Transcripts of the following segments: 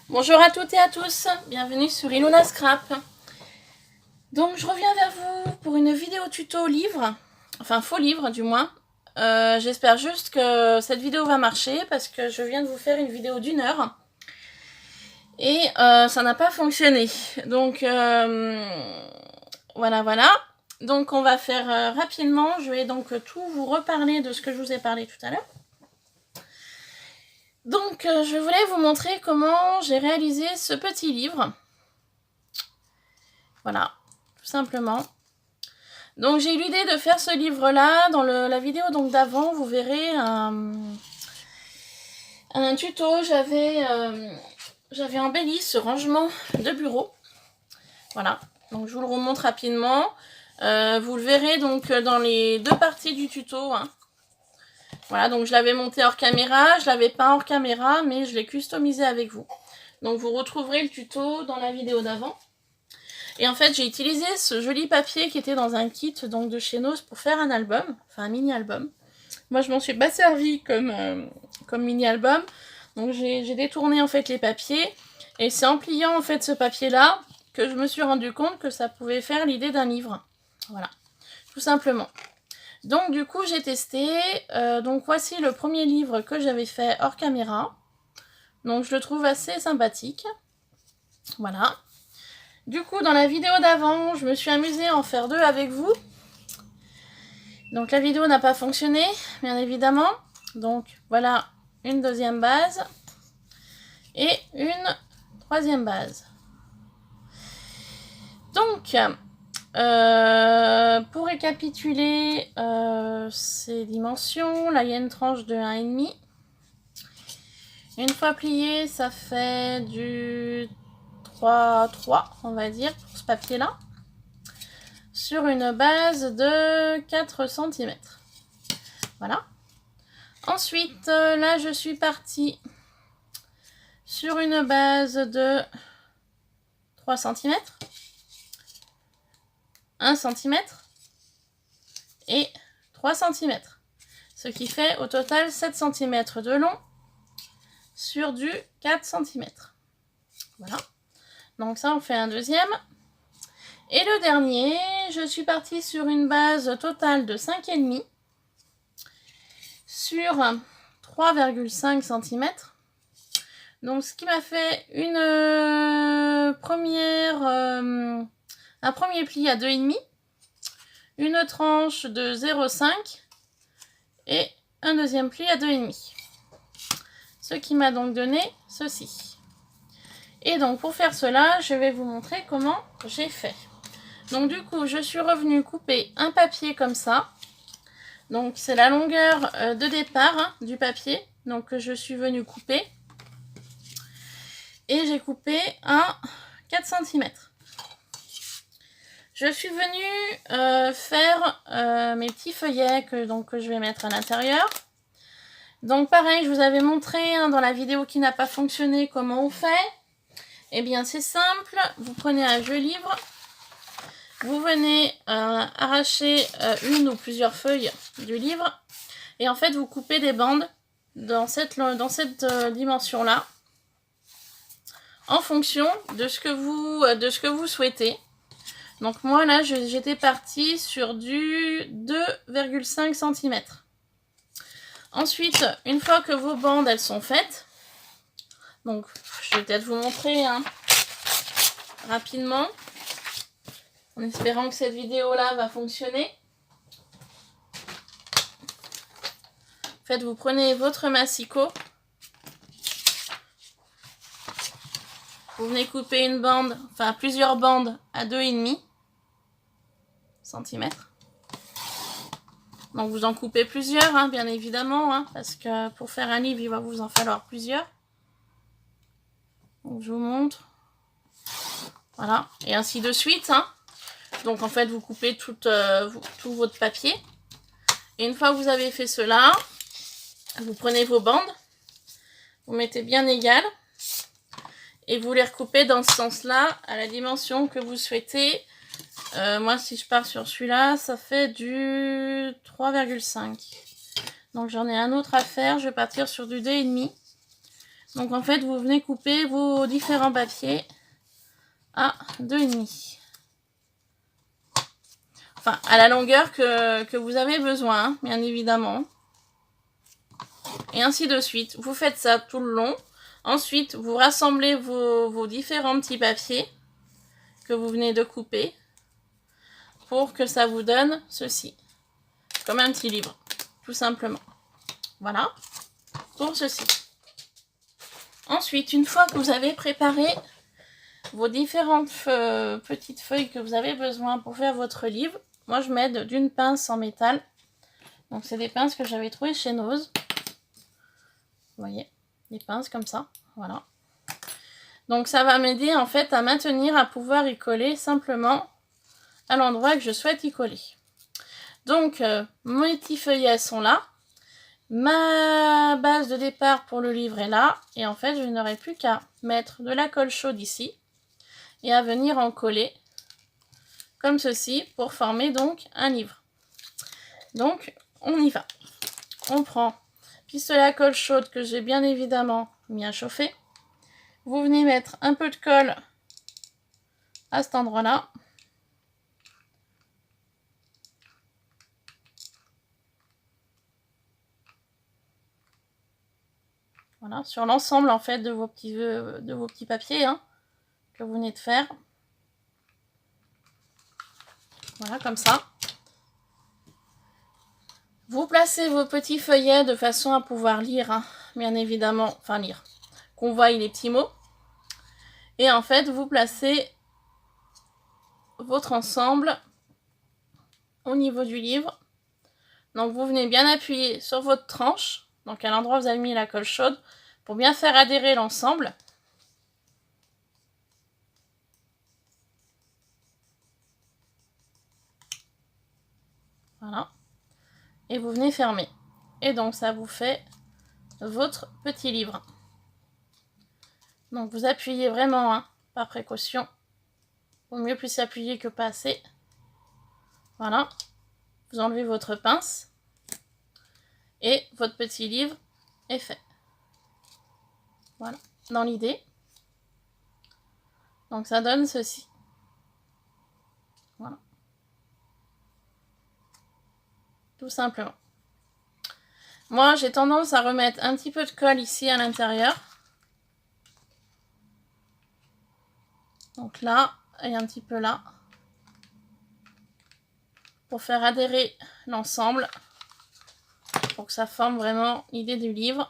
Bonjour à toutes et à tous, bienvenue sur Ilona Scrap. Donc je reviens vers vous pour une vidéo tuto livre, enfin faux livre du moins. J'espère juste que cette vidéo va marcher parce que je viens de vous faire une vidéo d'1 heure et ça n'a pas fonctionné. Donc voilà. Donc on va faire rapidement, je vais donc tout vous reparler de ce que je vous ai parlé tout à l'heure. Donc je voulais vous montrer comment j'ai réalisé ce petit livre. Voilà, tout simplement. Donc j'ai eu l'idée de faire ce livre-là. Dans la vidéo d'avant, vous verrez un tuto. J'avais embelli ce rangement de bureau. Voilà, donc je vous le remontre rapidement. Vous le verrez donc dans les deux parties du tuto, hein. Voilà, donc je l'avais monté hors caméra, je l'avais pas hors caméra, mais je l'ai customisé avec vous. Donc vous retrouverez le tuto dans la vidéo d'avant. Et en fait, j'ai utilisé ce joli papier qui était dans un kit donc de chez Noz pour faire un album, enfin un mini-album. Moi, je m'en suis pas servi comme mini-album. Donc j'ai détourné en fait les papiers. Et c'est en pliant en fait ce papier-là que je me suis rendu compte que ça pouvait faire l'idée d'un livre. Voilà, tout simplement. Donc du coup, j'ai testé. Donc voici le premier livre que j'avais fait hors caméra. Donc je le trouve assez sympathique. Voilà. Du coup, dans la vidéo d'avant, je me suis amusée à en faire deux avec vous. Donc la vidéo n'a pas fonctionné, bien évidemment. Donc voilà une deuxième base et une troisième base. Donc, pour récapituler ces dimensions, là il y a une tranche de 1,5. Une fois plié, ça fait du 3,3, on va dire, pour ce papier-là. Sur une base de 4 cm. Voilà. Ensuite, là, je suis partie sur une base de 3 cm, 1 cm et 3 cm. Ce qui fait au total 7 cm de long sur du 4 cm. Voilà. Donc ça, on fait un deuxième. Et le dernier, je suis partie sur une base totale de 5,5 sur 3,5 cm. Donc ce qui m'a fait un premier pli à 2,5, une tranche de 0,5 et un deuxième pli à 2,5. Ce qui m'a donc donné ceci. Et donc pour faire cela, je vais vous montrer comment j'ai fait. Donc du coup, je suis revenue couper un papier comme ça. Donc c'est la longueur de départ, hein, du papier. Donc je suis venue couper. Et j'ai coupé à 4 cm. Je suis venue faire mes petits feuillets que je vais mettre à l'intérieur. Donc pareil, je vous avais montré dans la vidéo qui n'a pas fonctionné comment on fait. Eh bien c'est simple, vous prenez un vieux livre, vous venez arracher une ou plusieurs feuilles du livre et en fait vous coupez des bandes dans cette dimension-là en fonction de ce que vous souhaitez. Donc moi là j'étais partie sur du 2,5 cm. Ensuite, une fois que vos bandes elles sont faites, donc je vais peut-être vous montrer rapidement, en espérant que cette vidéo là va fonctionner. En fait, vous prenez votre massicot, vous venez couper une bande, enfin plusieurs bandes à 2,5 cm. Donc vous en coupez plusieurs, hein, bien évidemment, hein, parce que pour faire un livre, il va vous en falloir plusieurs. Donc je vous montre. Voilà, et ainsi de suite, hein. Donc en fait, vous coupez tout votre papier. Et une fois que vous avez fait cela, vous prenez vos bandes, vous mettez bien égales, et vous les recoupez dans ce sens-là, à la dimension que vous souhaitez. Moi, si je pars sur celui-là, ça fait du 3,5. Donc j'en ai un autre à faire, je vais partir sur du 2,5. Donc en fait, vous venez couper vos différents papiers à 2,5. Enfin, à la longueur que vous avez besoin, hein, bien évidemment. Et ainsi de suite. Vous faites ça tout le long. Ensuite, vous rassemblez vos différents petits papiers que vous venez de couper pour que ça vous donne ceci. Comme un petit livre, tout simplement. Voilà, pour ceci. Ensuite, une fois que vous avez préparé vos différentes petites feuilles que vous avez besoin pour faire votre livre, moi je m'aide d'une pince en métal. Donc c'est des pinces que j'avais trouvées chez Nose. Vous voyez, des pinces comme ça, voilà. Donc ça va m'aider en fait à maintenir, à pouvoir y coller simplement à l'endroit que je souhaite y coller. Donc mes petits feuillets sont là. Ma base de départ pour le livre est là. Et en fait, je n'aurai plus qu'à mettre de la colle chaude ici. Et à venir en coller comme ceci pour former donc un livre. Donc, on y va. On prend pistolet à colle chaude que j'ai bien évidemment mis à chauffer. Vous venez mettre un peu de colle à cet endroit-là. Voilà, sur l'ensemble en fait de vos petits papiers hein, que vous venez de faire. Voilà, comme ça. Vous placez vos petits feuillets de façon à pouvoir lire, hein, bien évidemment, enfin lire, qu'on voie les petits mots. Et en fait, vous placez votre ensemble au niveau du livre. Donc vous venez bien appuyer sur votre tranche, donc à l'endroit où vous avez mis la colle chaude, pour bien faire adhérer l'ensemble. Voilà. Et vous venez fermer. Et donc ça vous fait votre petit livre. Donc vous appuyez vraiment, hein, par précaution. Vaut mieux plus s'appuyer que pas assez. Voilà. Vous enlevez votre pince. Et votre petit livre est fait. Voilà, dans l'idée. Donc ça donne ceci. Voilà. Tout simplement. Moi, j'ai tendance à remettre un petit peu de colle ici à l'intérieur. Donc là, et un petit peu là. Pour faire adhérer l'ensemble. Pour que ça forme vraiment l'idée du livre.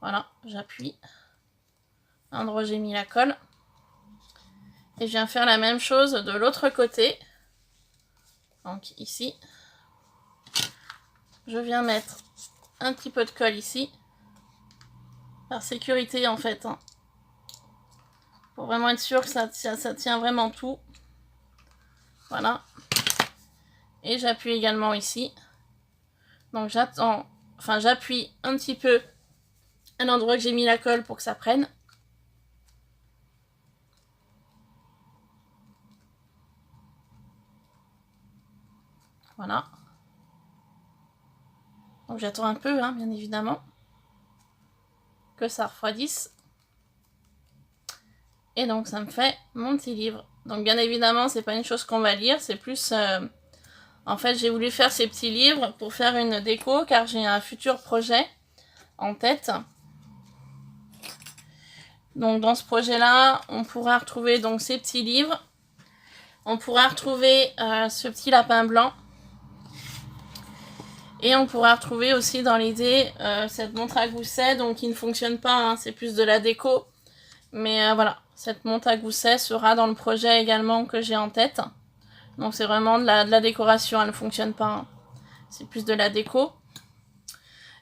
Voilà, j'appuie. À l'endroit où j'ai mis la colle. Et je viens faire la même chose de l'autre côté. Donc ici. Je viens mettre un petit peu de colle ici. Par sécurité en fait. Hein. Pour vraiment être sûr que ça tient vraiment tout. Voilà. Et j'appuie également ici. Donc j'attends, enfin j'appuie un petit peu à l'endroit que j'ai mis la colle pour que ça prenne. Voilà. Donc j'attends un peu, hein, bien évidemment, que ça refroidisse. Et donc ça me fait mon petit livre. Donc bien évidemment, c'est pas une chose qu'on va lire, c'est plus... en fait, j'ai voulu faire ces petits livres pour faire une déco, car j'ai un futur projet en tête. Donc dans ce projet-là, on pourra retrouver donc ces petits livres. On pourra retrouver ce petit lapin blanc. Et on pourra retrouver aussi dans l'idée cette montre à gousset, donc qui ne fonctionne pas, hein, c'est plus de la déco. Mais voilà, cette montre à gousset sera dans le projet également que j'ai en tête. Donc c'est vraiment de la décoration, elle ne fonctionne pas. Hein. C'est plus de la déco.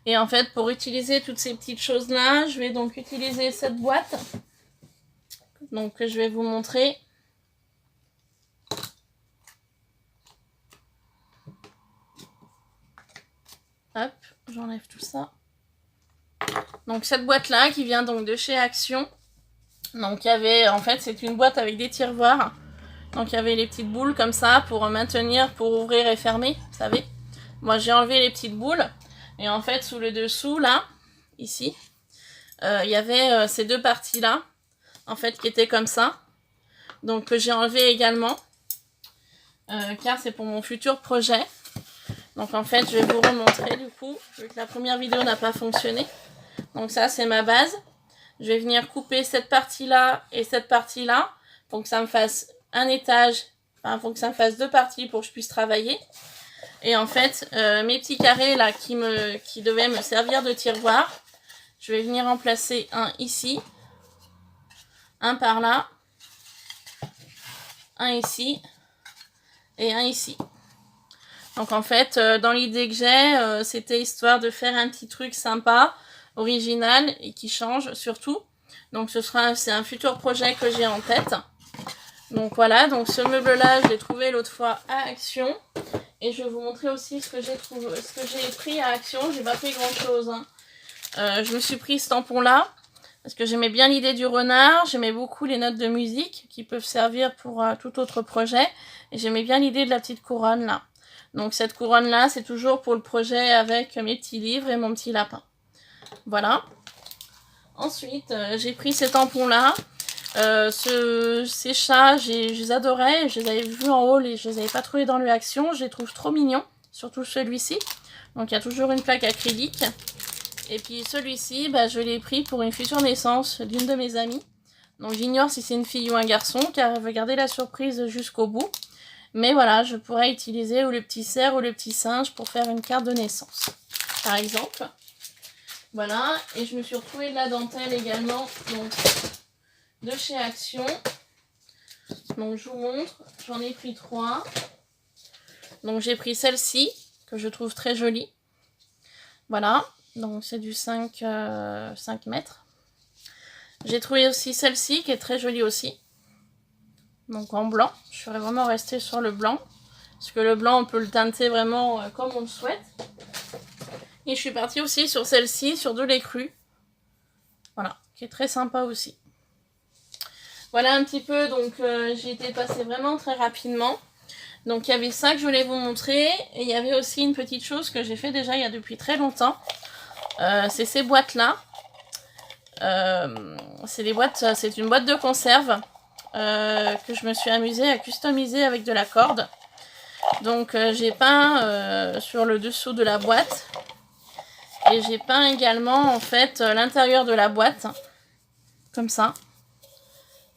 Et en fait, pour utiliser toutes ces petites choses-là, je vais donc utiliser cette boîte. Donc que je vais vous montrer. Hop, j'enlève tout ça. Donc cette boîte-là qui vient donc de chez Action. Donc il y avait, en fait, c'est une boîte avec des tiroirs. Donc il y avait les petites boules comme ça pour maintenir, pour ouvrir et fermer, vous savez. Moi j'ai enlevé les petites boules. Et en fait, sous le dessous, là, ici, il y avait ces deux parties-là, en fait, qui étaient comme ça. Donc, que j'ai enlevé également. Car c'est pour mon futur projet. Donc, en fait, je vais vous remontrer, du coup, vu que la première vidéo n'a pas fonctionné. Donc, ça, c'est ma base. Je vais venir couper cette partie-là et cette partie-là pour que ça me fasse un étage, enfin pour que ça me fasse deux parties pour que je puisse travailler. Et en fait, mes petits carrés là qui devaient me servir de tiroir, je vais venir en placer un ici, un par là, un ici et un ici. Donc en fait, dans l'idée que j'ai, c'était histoire de faire un petit truc sympa, original et qui change surtout. Donc c'est un futur projet que j'ai en tête. Donc voilà, donc ce meuble-là, je l'ai trouvé l'autre fois à Action. Et je vais vous montrer aussi ce que j'ai pris à Action. J'ai pas pris grand-chose, hein. Je me suis pris ce tampon-là parce que j'aimais bien l'idée du renard. J'aimais beaucoup les notes de musique qui peuvent servir pour tout autre projet. Et j'aimais bien l'idée de la petite couronne là. Donc cette couronne-là, c'est toujours pour le projet avec mes petits livres et mon petit lapin. Voilà. Ensuite, j'ai pris ces tampons-là. Ces chats, je les adorais. Je les avais vus en haul et je les avais pas trouvés dans le Action. Je les trouve trop mignons. Surtout celui-ci. Donc il y a toujours une plaque acrylique. Et puis celui-ci, bah, je l'ai pris pour une future naissance d'une de mes amies. Donc j'ignore si c'est une fille ou un garçon, car elle veut garder la surprise jusqu'au bout. Mais voilà, je pourrais utiliser ou le petit cerf ou le petit singe pour faire une carte de naissance, par exemple. Voilà, et je me suis retrouvée de la dentelle également, donc de chez Action. Donc je vous montre, j'en ai pris 3. Donc j'ai pris celle-ci, que je trouve très jolie. Voilà, donc c'est du 5 mètres. J'ai trouvé aussi celle-ci, qui est très jolie aussi. Donc en blanc, je serais vraiment restée sur le blanc. Parce que le blanc, on peut le teinter vraiment comme on le souhaite. Et je suis partie aussi sur celle-ci, sur de l'écru. Voilà, qui est très sympa aussi. Voilà un petit peu, donc j'ai été passée vraiment très rapidement. Donc il y avait ça que je voulais vous montrer. Et il y avait aussi une petite chose que j'ai fait déjà il y a depuis très longtemps. C'est ces boîtes-là. C'est une boîte de conserve que je me suis amusée à customiser avec de la corde. Donc j'ai peint sur le dessous de la boîte. Et j'ai peint également en fait l'intérieur de la boîte. Comme ça.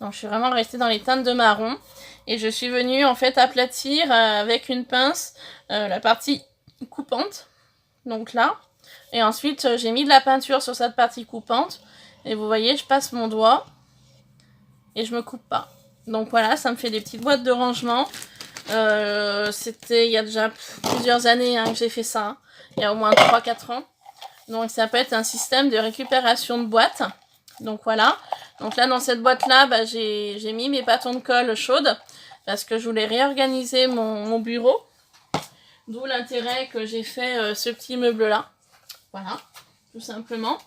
Donc je suis vraiment restée dans les teintes de marron. Et je suis venue en fait aplatir avec une pince la partie coupante. Donc là. Et ensuite j'ai mis de la peinture sur cette partie coupante. Et vous voyez, je passe mon doigt. Et je me coupe pas. Donc voilà, ça me fait des petites boîtes de rangement. C'était il y a déjà plusieurs années que j'ai fait ça. Hein. Il y a au moins 3-4 ans. Donc ça peut être un système de récupération de boîtes. Donc voilà. Donc là dans cette boîte là, bah, j'ai mis mes bâtons de colle chaudes. Parce que je voulais réorganiser mon bureau. D'où l'intérêt que j'ai fait ce petit meuble là. Voilà. Tout simplement.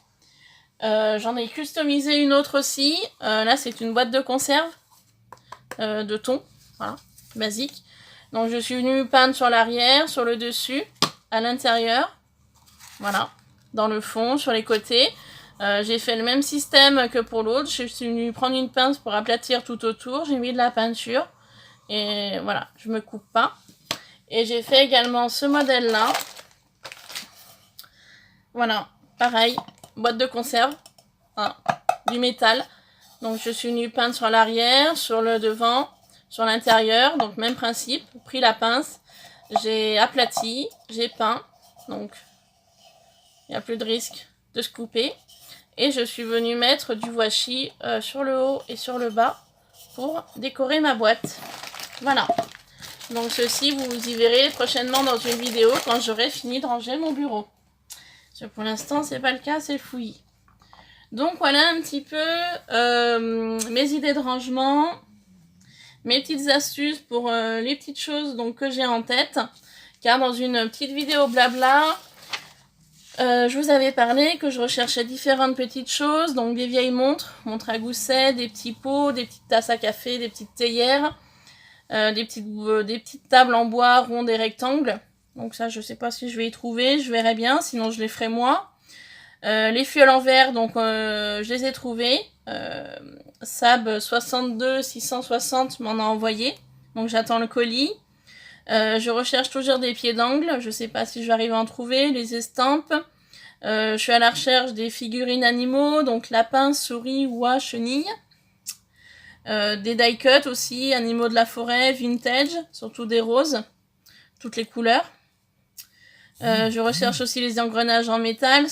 J'en ai customisé une autre aussi. Là c'est une boîte de conserve. De thon. Voilà. Basique. Donc je suis venue peindre sur l'arrière, sur le dessus, à l'intérieur. Voilà. Dans le fond, sur les côtés. J'ai fait le même système que pour l'autre. Je suis venue prendre une pince pour aplatir tout autour. J'ai mis de la peinture. Et voilà, je me coupe pas. Et j'ai fait également ce modèle-là. Voilà, pareil. Boîte de conserve. Hein, du métal. Donc je suis venue peindre sur l'arrière, sur le devant, sur l'intérieur. Donc même principe. Pris la pince. J'ai aplati. J'ai peint. Donc il n'y a plus de risque de se couper. Et je suis venue mettre du washi sur le haut et sur le bas pour décorer ma boîte. Voilà. Donc ceci, vous y verrez prochainement dans une vidéo quand j'aurai fini de ranger mon bureau. Parce que pour l'instant, c'est pas le cas, c'est fouillis. Donc voilà un petit peu mes idées de rangement. Mes petites astuces pour les petites choses donc, que j'ai en tête. Car dans une petite vidéo blabla... je vous avais parlé que je recherchais différentes petites choses, donc des vieilles montres à gousset, des petits pots, des petites tasses à café, des petites théières, des petites tables en bois rondes et rectangles. Donc ça, je sais pas si je vais y trouver, je verrai bien, sinon je les ferai moi. Les fioles en verre, donc je les ai trouvées. Sab 62 660 m'en a envoyé. Donc j'attends le colis. Je recherche toujours des pieds d'angle. Je sais pas si je vais arriver à en trouver. Les estampes. Je suis à la recherche des figurines animaux. Donc lapin, souris, oie, chenille. Des die cut aussi. Animaux de la forêt, vintage. Surtout des roses. Toutes les couleurs. Je recherche aussi les engrenages en métal.